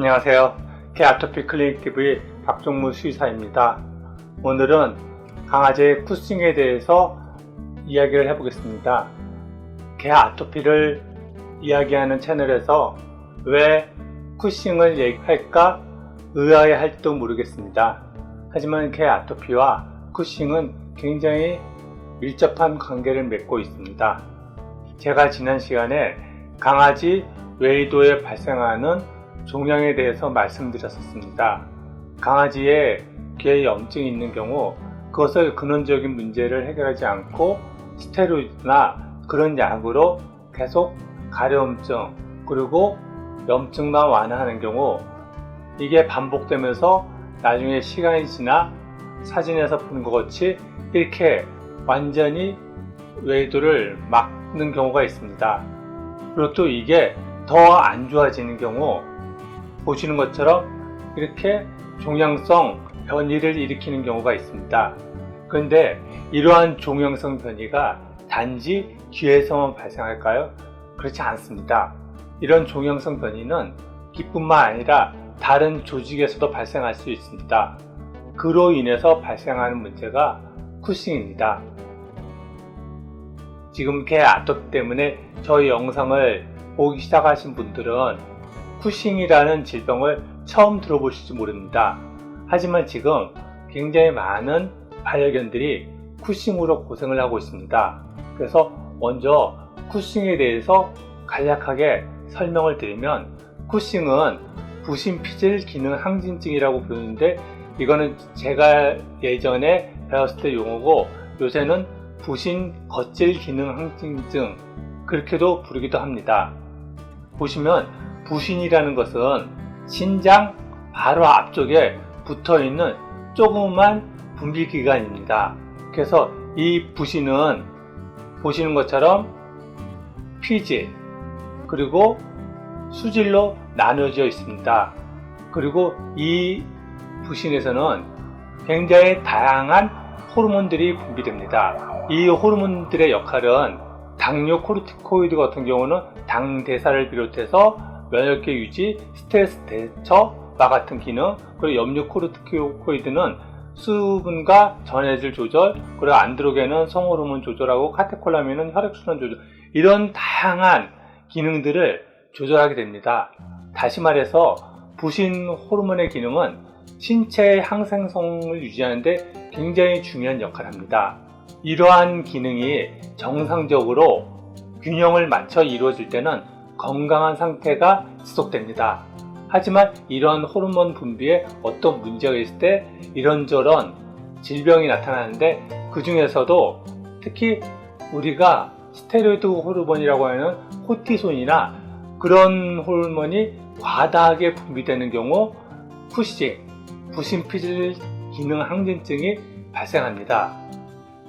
안녕하세요. 개아토피 클리닉 TV 박종무 수의사입니다. 오늘은 강아지의 쿠싱에 대해서 이야기를 해보겠습니다. 개아토피를 이야기하는 채널에서 왜 쿠싱을 얘기할까 의아해할지도 모르겠습니다. 하지만 개아토피와 쿠싱은 굉장히 밀접한 관계를 맺고 있습니다. 제가 지난 시간에 강아지 외이도에 발생하는 종양에 대해서 말씀드렸었습니다. 강아지의 귀에 염증이 있는 경우 그것을 근원적인 문제를 해결하지 않고 스테로이드나 그런 약으로 계속 가려움증 그리고 염증만 완화하는 경우 이게 반복되면서 나중에 시간이 지나 사진에서 보는 것 같이 이렇게 완전히 외이도를 막는 경우가 있습니다. 그리고 또 이게 더 안 좋아지는 경우 보시는 것처럼 이렇게 종양성 변이를 일으키는 경우가 있습니다. 그런데 이러한 종양성 변이가 단지 귀에서만 발생할까요? 그렇지 않습니다. 이런 종양성 변이는 귀뿐만 아니라 다른 조직에서도 발생할 수 있습니다. 그로 인해서 발생하는 문제가 쿠싱입니다. 지금 개 아토피 때문에 저희 영상을 보기 시작하신 분들은 쿠싱이라는 질병을 처음 들어보실지 모릅니다. 하지만 지금 굉장히 많은 반려견들이 쿠싱으로 고생을 하고 있습니다. 그래서 먼저 쿠싱에 대해서 간략하게 설명을 드리면, 쿠싱은 부신피질 기능 항진증이라고 부르는데 이거는 제가 예전에 배웠을 때 용어고 요새는 부신 겉질 기능 항진증 그렇게도 부르기도 합니다. 보시면 부신이라는 것은 신장 바로 앞쪽에 붙어있는 조그만 분비기관입니다. 그래서 이 부신은 보시는 것처럼 피질 그리고 수질로 나눠져 있습니다. 그리고 이 부신에서는 굉장히 다양한 호르몬들이 분비됩니다. 이 호르몬들의 역할은 당뇨 코르티코이드 같은 경우는 당 대사를 비롯해서 면역계 유지, 스트레스 대처와 같은 기능, 그리고 염류 코르티코이드는 수분과 전해질 조절, 그리고 안드로겐은 성호르몬 조절하고 카테콜라민은 혈액순환 조절, 이런 다양한 기능들을 조절하게 됩니다. 다시 말해서 부신 호르몬의 기능은 신체의 항생성을 유지하는데 굉장히 중요한 역할을 합니다. 이러한 기능이 정상적으로 균형을 맞춰 이루어질 때는 건강한 상태가 지속됩니다. 하지만 이런 호르몬 분비에 어떤 문제가 있을 때 이런저런 질병이 나타나는데, 그 중에서도 특히 우리가 스테로이드 호르몬이라고 하는 코티손이나 그런 호르몬이 과다하게 분비되는 경우 쿠싱, 부신피질 기능 항진증이 발생합니다.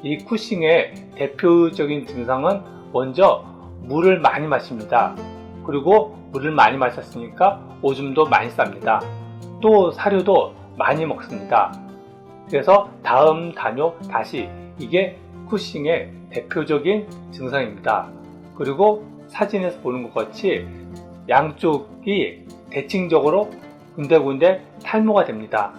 이 쿠싱의 대표적인 증상은 먼저 물을 많이 마십니다. 그리고 물을 많이 마셨으니까 오줌도 많이 쌉니다. 또 사료도 많이 먹습니다. 그래서 다음 단요 다시, 이게 쿠싱의 대표적인 증상입니다. 그리고 사진에서 보는 것 같이 양쪽이 대칭적으로 군데군데 탈모가 됩니다.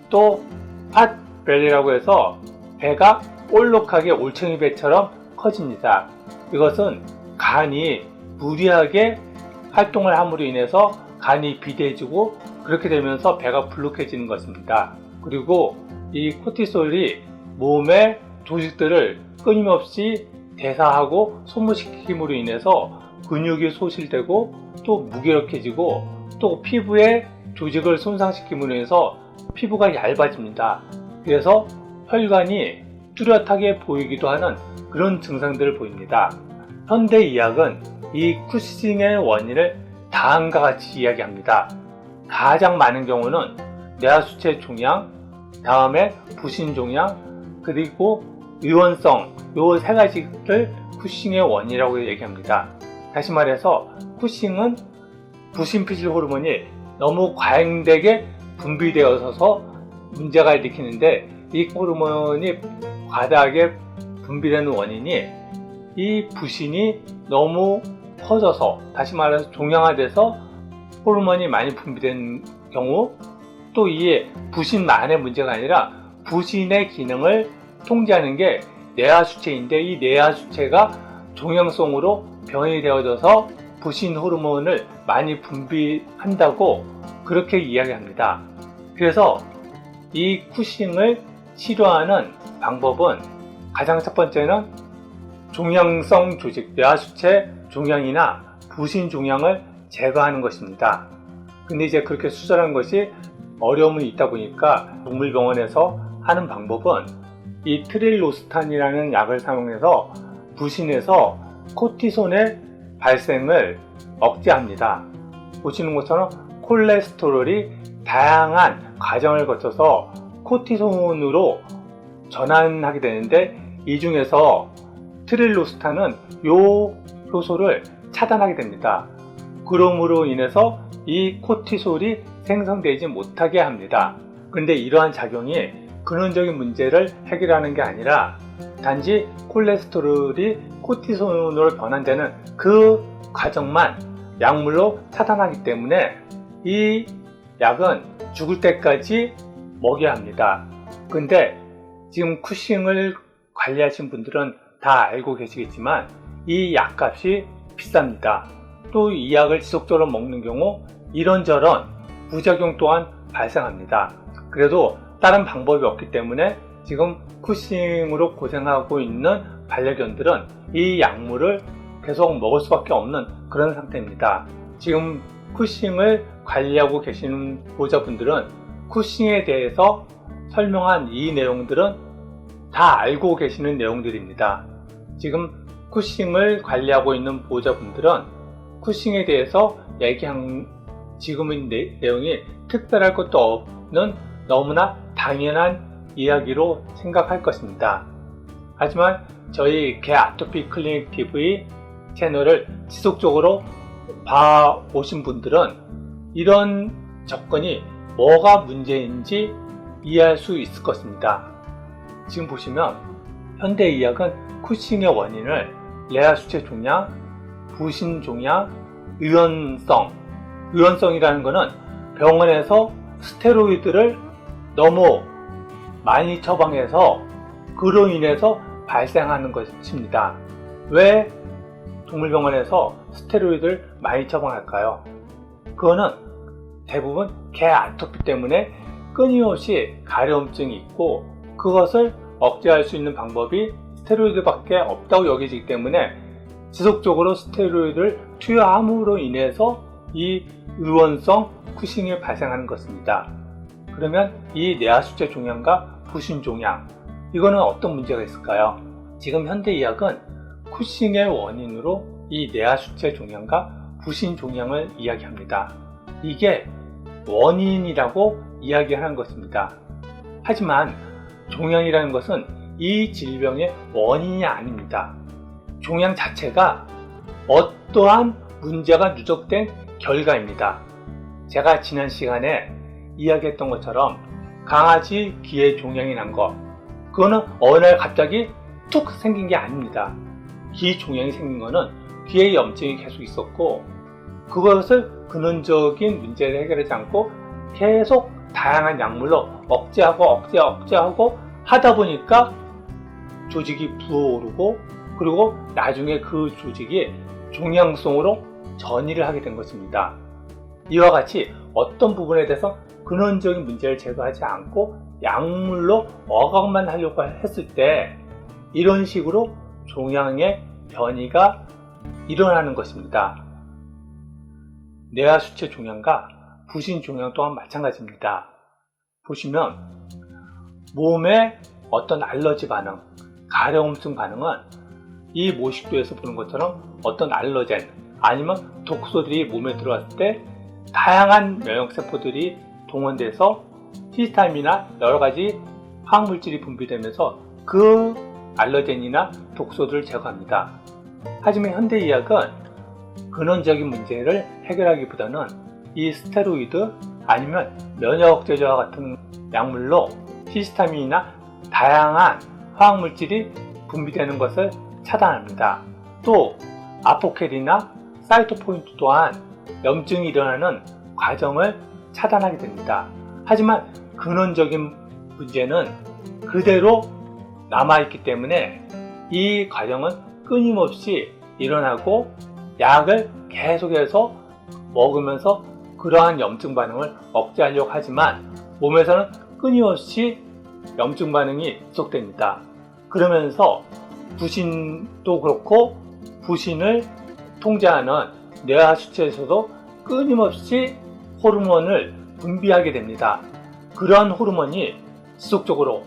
또 팟벨리라고 해서 배가 볼록하게 올챙이 배처럼 커집니다. 이것은 간이 무리하게 활동을 함으로 인해서 간이 비대해지고 그렇게 되면서 배가 불룩해지는 것입니다. 그리고 이 코티솔이 몸의 조직들을 끊임없이 대사하고 소모시킴으로 인해서 근육이 소실되고 또 무기력해지고 또 피부의 조직을 손상시킴으로 인해서 피부가 얇아집니다. 그래서 혈관이 뚜렷하게 보이기도 하는 그런 증상들을 보입니다. 현대의학은 이 쿠싱의 원인을 다음과 같이 이야기합니다. 가장 많은 경우는 뇌하수체 종양, 다음에 부신 종양, 그리고 유원성, 요 세 가지를 쿠싱의 원인이라고 얘기합니다. 다시 말해서 쿠싱은 부신피질 호르몬이 너무 과잉되게 분비되어서 문제가 일으키는데, 이 호르몬이 과다하게 분비되는 원인이 이 부신이 너무 커져서, 다시 말해서 종양화돼서 호르몬이 많이 분비된 경우, 또 이에 부신만의 문제가 아니라 부신의 기능을 통제하는 게 뇌하수체인데, 이 뇌하수체가 종양성으로 병이 되어져서 부신 호르몬을 많이 분비한다고 그렇게 이야기합니다. 그래서 이 쿠싱을 치료하는 방법은 가장 첫 번째는 종양성 조직, 뇌하수체 종양이나 부신 종양을 제거하는 것입니다. 근데 이제 그렇게 수술하는 것이 어려움이 있다 보니까 동물병원에서 하는 방법은 이 트릴로스탄이라는 약을 사용해서 부신에서 코티손의 발생을 억제합니다. 보시는 것처럼 콜레스테롤이 다양한 과정을 거쳐서 코티손으로 전환하게 되는데, 이 중에서 트릴로스탄은 이 효소를 차단하게 됩니다. 그러므로 인해서 이 코티솔이 생성되지 못하게 합니다. 그런데 이러한 작용이 근원적인 문제를 해결하는 게 아니라 단지 콜레스테롤이 코티솔로 변환되는 그 과정만 약물로 차단하기 때문에 이 약은 죽을 때까지 먹여야 합니다. 근데 지금 쿠싱을 관리하신 분들은 다 알고 계시겠지만 이 약값이 비쌉니다. 또 이 약을 지속적으로 먹는 경우 이런저런 부작용 또한 발생합니다. 그래도 다른 방법이 없기 때문에 지금 쿠싱으로 고생하고 있는 반려견들은 이 약물을 계속 먹을 수밖에 없는 그런 상태입니다. 지금 쿠싱을 관리하고 계시는 보호자분들은 쿠싱에 대해서 설명한 이 내용들은 다 알고 계시는 내용들입니다. 지금 쿠싱을 관리하고 있는 보호자분들은 쿠싱에 대해서 얘기한 지금의 내용이 특별할 것도 없는 너무나 당연한 이야기로 생각할 것입니다. 하지만 저희 개 아토피 클리닉 TV 채널을 지속적으로 봐오신 분들은 이런 접근이 뭐가 문제인지 이해할 수 있을 것입니다. 지금 보시면 현대의학은 쿠싱의 원인을 뇌하수체 종양, 부신 종양, 의원성이라는 것은 병원에서 스테로이드를 너무 많이 처방해서 그로 인해서 발생하는 것입니다. 왜 동물병원에서 스테로이드를 많이 처방할까요? 그거는 대부분 개 아토피 때문에 끊임없이 가려움증이 있고 그것을 억제할 수 있는 방법이 스테로이드밖에 없다고 여겨지기 때문에 지속적으로 스테로이드를 투여함으로 인해서 이 의원성 쿠싱이 발생하는 것입니다. 그러면 이 뇌하수체 종양과 부신 종양, 이거는 어떤 문제가 있을까요? 지금 현대의학은 쿠싱의 원인으로 이 뇌하수체 종양과 부신 종양을 이야기합니다. 이게 원인이라고 이야기하는 것입니다. 하지만 종양이라는 것은 이 질병의 원인이 아닙니다. 종양 자체가 어떠한 문제가 누적된 결과입니다. 제가 지난 시간에 이야기했던 것처럼 강아지 귀에 종양이 난 것, 그거는 어느 날 갑자기 툭 생긴 게 아닙니다. 귀 종양이 생긴 거는 귀에 염증이 계속 있었고 그것을 근원적인 문제를 해결하지 않고 계속 다양한 약물로 억제하고 하다 보니까 조직이 부어오르고 그리고 나중에 그 조직이 종양성으로 전이를 하게 된 것입니다. 이와 같이 어떤 부분에 대해서 근원적인 문제를 제거하지 않고 약물로 억압만 하려고 했을 때 이런 식으로 종양의 변이가 일어나는 것입니다. 뇌하수체 종양과 부신 종양 또한 마찬가지입니다. 보시면 몸의 어떤 알러지 반응, 가려움증 반응은 이 모식도에서 보는 것처럼 어떤 알러젠 아니면 독소들이 몸에 들어왔을 때 다양한 면역세포들이 동원돼서 히스타민이나 여러가지 화학물질이 분비되면서 그 알러젠이나 독소들을 제거합니다. 하지만 현대의학은 근원적인 문제를 해결하기보다는 이 스테로이드 아니면 면역억제제와 같은 약물로 히스타민이나 다양한 화학물질이 분비되는 것을 차단합니다. 또 아포켈이나 사이토포인트 또한 염증이 일어나는 과정을 차단하게 됩니다. 하지만 근원적인 문제는 그대로 남아있기 때문에 이 과정은 끊임없이 일어나고 약을 계속해서 먹으면서 그러한 염증 반응을 억제하려고 하지만 몸에서는 끊임없이 염증 반응이 지속됩니다. 그러면서 부신도 그렇고 부신을 통제하는 뇌하수체에서도 끊임없이 호르몬을 분비하게 됩니다. 그러한 호르몬이 지속적으로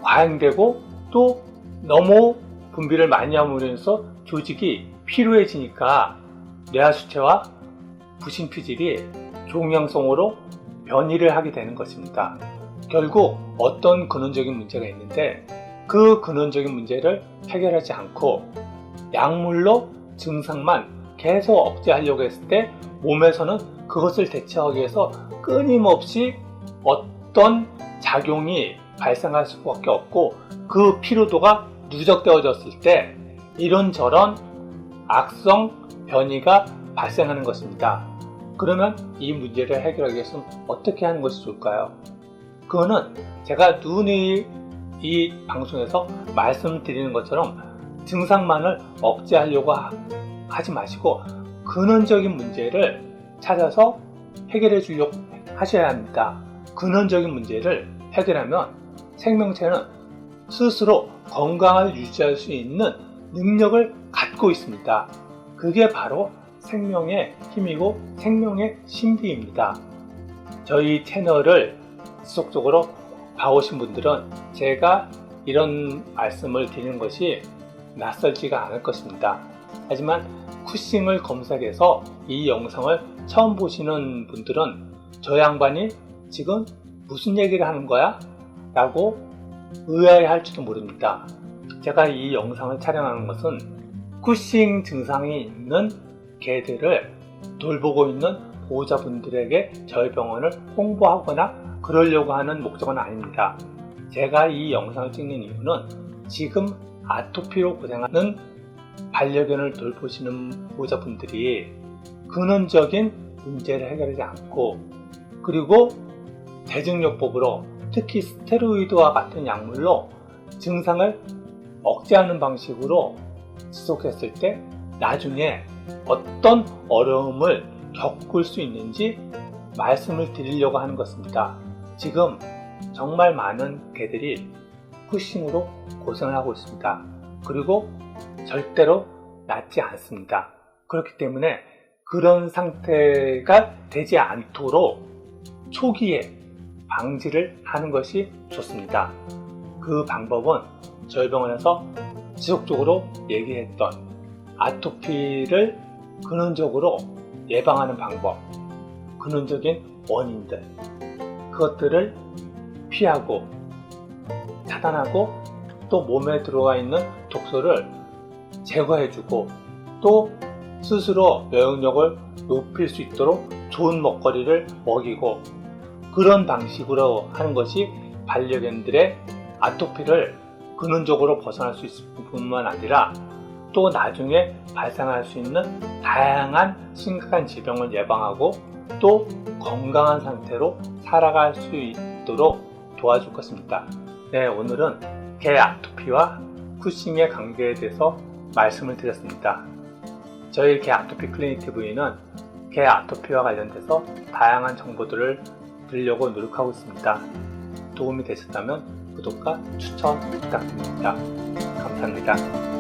과잉되고 또 너무 분비를 많이 함으로 인해서 조직이 피로해지니까 뇌하수체와 부신피질이 종양성으로 변이를 하게 되는 것입니다. 결국 어떤 근원적인 문제가 있는데 그 근원적인 문제를 해결하지 않고 약물로 증상만 계속 억제하려고 했을 때 몸에서는 그것을 대처하기 위해서 끊임없이 어떤 작용이 발생할 수밖에 없고 그 피로도가 누적되어졌을 때 이런저런 악성 변이가 발생하는 것입니다. 그러면 이 문제를 해결하기 위해서는 어떻게 하는 것이 좋을까요? 그거는 제가 누누이 이 방송에서 말씀드리는 것처럼 증상만을 억제하려고 하지 마시고 근원적인 문제를 찾아서 해결해 주려고 하셔야 합니다. 근원적인 문제를 해결하면 생명체는 스스로 건강을 유지할 수 있는 능력을 갖고 있습니다. 그게 바로 생명의 힘이고 생명의 신비입니다. 저희 채널을 지속적으로 봐오신 분들은 제가 이런 말씀을 드리는 것이 낯설지가 않을 것입니다. 하지만 쿠싱을 검색해서 이 영상을 처음 보시는 분들은 저 양반이 지금 무슨 얘기를 하는 거야? 라고 의아해할지도 모릅니다. 제가 이 영상을 촬영하는 것은 쿠싱 증상이 있는 개들을 돌보고 있는 보호자분들에게 저희 병원을 홍보하거나 그러려고 하는 목적은 아닙니다. 제가 이 영상을 찍는 이유는 지금 아토피로 고생하는 반려견을 돌보시는 보호자분들이 근원적인 문제를 해결하지 않고 그리고 대증요법으로 특히 스테로이드와 같은 약물로 증상을 억제하는 방식으로 지속했을 때 나중에 어떤 어려움을 겪을 수 있는지 말씀을 드리려고 하는 것입니다. 지금 정말 많은 개들이 쿠싱으로 고생을 하고 있습니다. 그리고 절대로 낫지 않습니다. 그렇기 때문에 그런 상태가 되지 않도록 초기에 방지를 하는 것이 좋습니다. 그 방법은 저희 병원에서 지속적으로 얘기했던 아토피를 근원적으로 예방하는 방법, 근원적인 원인들, 그것들을 피하고 차단하고 또 몸에 들어와 있는 독소를 제거해주고 또 스스로 면역력을 높일 수 있도록 좋은 먹거리를 먹이고 그런 방식으로 하는 것이 반려견들의 아토피를 근원적으로 벗어날 수 있을 뿐만 아니라 또 나중에 발생할 수 있는 다양한 심각한 질병을 예방하고 또 건강한 상태로 살아갈 수 있도록 도와줄 것입니다. 네, 오늘은 개 아토피와 쿠싱의 관계에 대해서 말씀을 드렸습니다. 저희 개 아토피 클리닉 TV는 개 아토피와 관련돼서 다양한 정보들을 드리려고 노력하고 있습니다. 도움이 되셨다면 구독과 추천 부탁드립니다. 감사합니다.